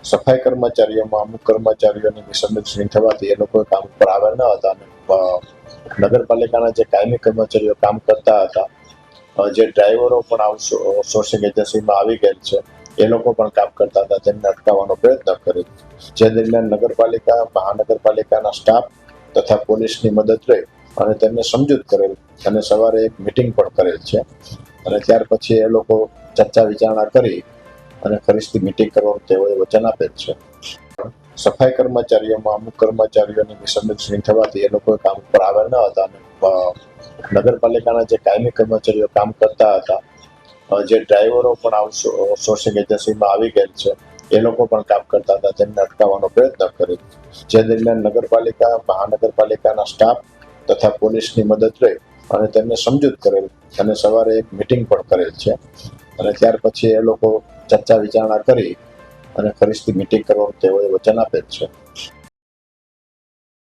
સફાઈ કર્મચારીઓમાં અમુક કર્મચારીઓની મિસઅન્ડરસ્ટેન્ડિંગ થવાથી એ લોકો કામ ઉપર આવ્યા ન હતા અને નગરપાલિકાના જે કાયમી કર્મચારીઓ કામ કરતા હતા, જે ડ્રાઈવરો પણ આઉટસોર્સિંગ એજન્સીમાં આવી ગયેલ છે, એ લોકો પણ કામ કરતા હતા, તેમને અટકાવવાનો પ્રયત્ન કર્યો. જે દરમિયાન નગરપાલિકા, મહાનગરપાલિકાના સ્ટાફ તથા પોલીસની મદદ લઈ અને તેમને સમજૂત કરેલ અને સવારે એક મિટિંગ પણ કરેલ છે. અને ત્યાર પછી એ લોકો ચર્ચા વિચારણા કરી અને ફરીથી મિટિંગ કરવાનું તેઓએ વચન આપેલ છે. સફાઈ કર્મચારીઓમાં અમુક કર્મચારીઓની મિસઅન્ડરસ્ટેન્ડિંગ થવાથી એ લોકો કામ ઉપર આવ્યા ન હતા અને નગરપાલિકાના જે કાયમી કર્મચારીઓ કામ કરતા હતા, જે ડ્રાઈવરો પણ આઉટસોર્સિંગ એજન્સીમાં આવી ગયેલ છે, એ લોકો પણ કામ કરતા હતા, તેમને અટકાવવાનો પ્રયત્ન કર્યો. જે દરમિયાન નગરપાલિકા, મહાનગરપાલિકાના સ્ટાફ તથા પોલીસની મદદ લઈ અને તેમને સમજૂત કરેલ અને સવારે એક મિટિંગ પણ કરેલ છે. અને ત્યાર પછી એ લોકો ચર્ચા વિચારણા કરી અને ફરીથી મિટિંગ કરવાનું તેઓએ વચન આપેલ છે.